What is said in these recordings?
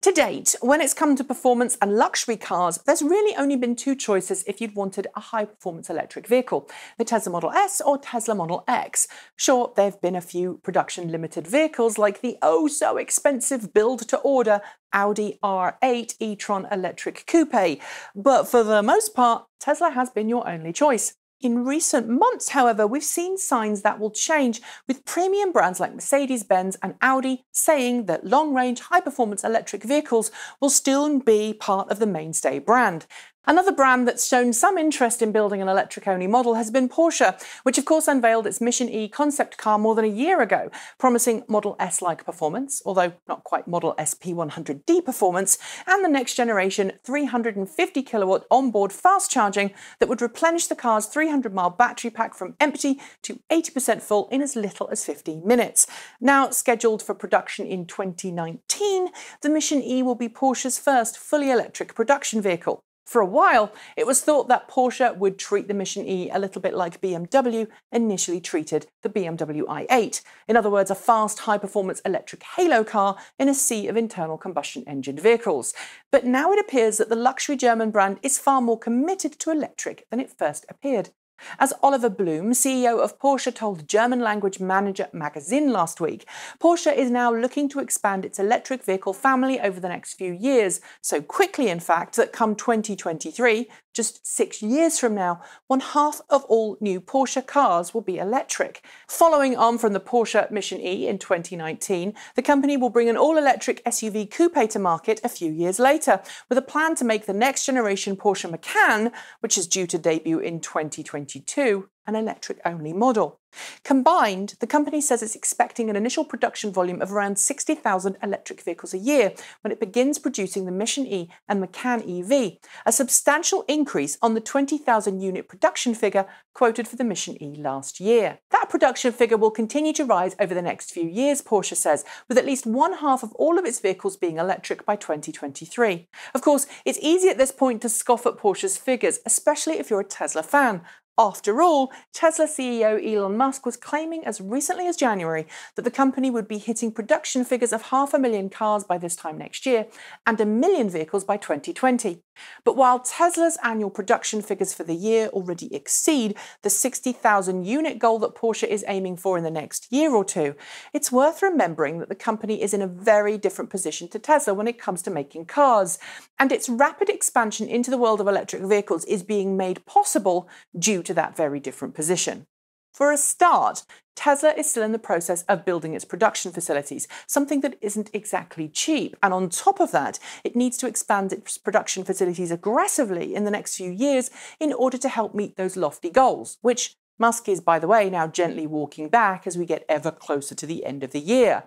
To date, when it's come to performance and luxury cars, there's really only been two choices if you'd wanted a high-performance electric vehicle, the Tesla Model S or Tesla Model X. Sure, there have been a few production-limited vehicles like the oh-so-expensive build-to-order Audi R8 e-tron electric coupe, but for the most part, Tesla has been your only choice. In recent months, however, we've seen signs that will change, with premium brands like Mercedes-Benz and Audi saying that long-range, high-performance electric vehicles will still be part of the mainstay brand. Another brand that's shown some interest in building an electric-only model has been Porsche, which of course unveiled its Mission E concept car more than a year ago, promising Model S-like performance, although not quite Model S P100D performance, and the next-generation 350-kilowatt onboard fast charging that would replenish the car's 300-mile battery pack from empty to 80% full in as little as 15 minutes. Now scheduled for production in 2019, the Mission E will be Porsche's first fully electric production vehicle. For a while, it was thought that Porsche would treat the Mission E a little bit like BMW initially treated the BMW i8. In other words, a fast, high-performance electric halo car in a sea of internal combustion engine vehicles. But now it appears that the luxury German brand is far more committed to electric than it first appeared. As Oliver Blume, CEO of Porsche, told German language Manager magazine last week, Porsche is now looking to expand its electric vehicle family over the next few years, so quickly in fact that come 2023, just 6 years from now, 1/2 of all new Porsche cars will be electric. Following on from the Porsche Mission E in 2019, the company will bring an all-electric SUV coupe to market a few years later, with a plan to make the next generation Porsche Macan, which is due to debut in 2022, an electric-only model. Combined, the company says it's expecting an initial production volume of around 60,000 electric vehicles a year when it begins producing the Mission E and Macan EV, a substantial increase on the 20,000 unit production figure quoted for the Mission E last year. That production figure will continue to rise over the next few years, Porsche says, with at least 1/2 of all of its vehicles being electric by 2023. Of course, it's easy at this point to scoff at Porsche's figures, especially if you're a Tesla fan. After all, Tesla CEO Elon Musk was claiming as recently as January that the company would be hitting production figures of 500,000 cars by this time next year and 1 million vehicles by 2020. But while Tesla's annual production figures for the year already exceed the 60,000 unit goal that Porsche is aiming for in the next year or two, it's worth remembering that the company is in a very different position to Tesla when it comes to making cars, and its rapid expansion into the world of electric vehicles is being made possible due to that very different position. For a start, Tesla is still in the process of building its production facilities, something that isn't exactly cheap. And on top of that, it needs to expand its production facilities aggressively in the next few years in order to help meet those lofty goals, which Musk is, by the way, now gently walking back as we get ever closer to the end of the year.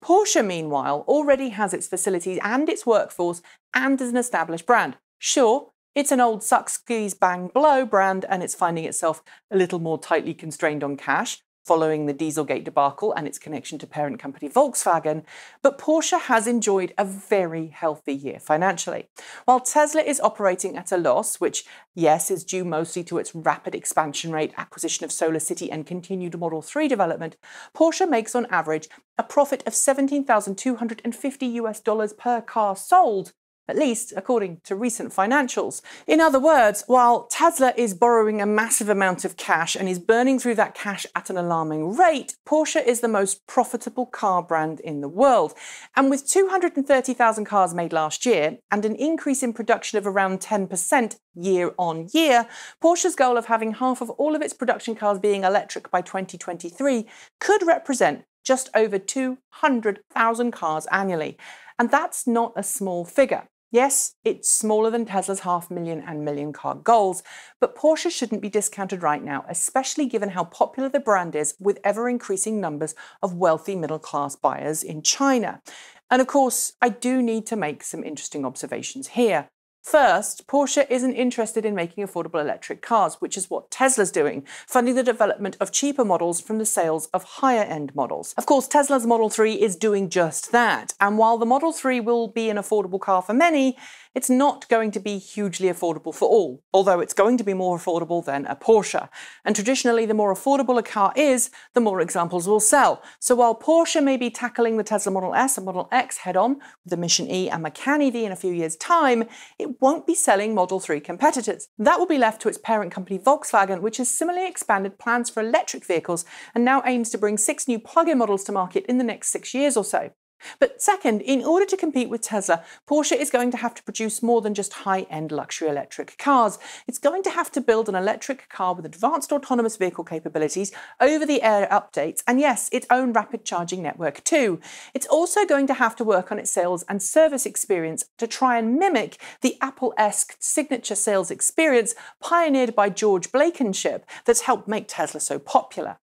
Porsche, meanwhile, already has its facilities and its workforce and is an established brand. Sure, it's an old suck, squeeze, bang, blow brand, and it's finding itself a little more tightly constrained on cash following the Dieselgate debacle and its connection to parent company Volkswagen, but Porsche has enjoyed a very healthy year financially. While Tesla is operating at a loss, which, yes, is due mostly to its rapid expansion rate, acquisition of SolarCity and continued Model 3 development, Porsche makes on average a profit of $17,250 per car sold, at least according to recent financials. In other words, while Tesla is borrowing a massive amount of cash and is burning through that cash at an alarming rate, Porsche is the most profitable car brand in the world. And with 230,000 cars made last year and an increase in production of around 10% year on year, Porsche's goal of having 1/2 of all of its production cars being electric by 2023 could represent just over 200,000 cars annually. And that's not a small figure. Yes, it's smaller than Tesla's 500,000 and million car goals, but Porsche shouldn't be discounted right now, especially given how popular the brand is with ever-increasing numbers of wealthy middle-class buyers in China. And of course, I do need to make some interesting observations here. First, Porsche isn't interested in making affordable electric cars, which is what Tesla's doing, funding the development of cheaper models from the sales of higher-end models. Of course, Tesla's Model 3 is doing just that, and while the Model 3 will be an affordable car for many, it's not going to be hugely affordable for all, although it's going to be more affordable than a Porsche. And traditionally, the more affordable a car is, the more examples will sell. So while Porsche may be tackling the Tesla Model S and Model X head-on with the Mission E and Macan EV in a few years' time, it won't be selling Model 3 competitors. That will be left to its parent company Volkswagen, which has similarly expanded plans for electric vehicles and now aims to bring 6 new plug-in models to market in the next 6 years or so. But second, in order to compete with Tesla, Porsche is going to have to produce more than just high-end luxury electric cars. It's going to have to build an electric car with advanced autonomous vehicle capabilities, over-the-air updates, and yes, its own rapid charging network too. It's also going to have to work on its sales and service experience to try and mimic the Apple-esque signature sales experience pioneered by George Blankenship that's helped make Tesla so popular.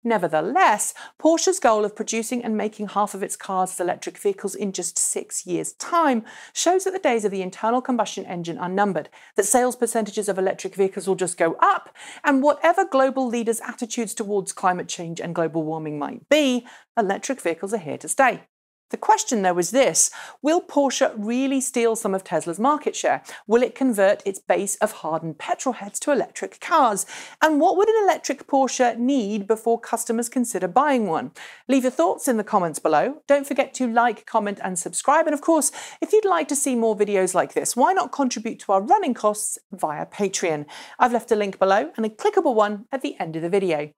Nevertheless, Porsche's goal of producing and making half of its cars as electric vehicles in just 6 years' time shows that the days of the internal combustion engine are numbered, that sales percentages of electric vehicles will just go up, and whatever global leaders' attitudes towards climate change and global warming might be, electric vehicles are here to stay. The question, though, is this: will Porsche really steal some of Tesla's market share? Will it convert its base of hardened petrol heads to electric cars? And what would an electric Porsche need before customers consider buying one? Leave your thoughts in the comments below. Don't forget to like, comment and subscribe. And of course, if you'd like to see more videos like this, why not contribute to our running costs via Patreon? I've left a link below and a clickable one at the end of the video.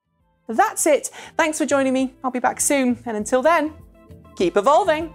That's it. Thanks for joining me. I'll be back soon. And until then, keep evolving!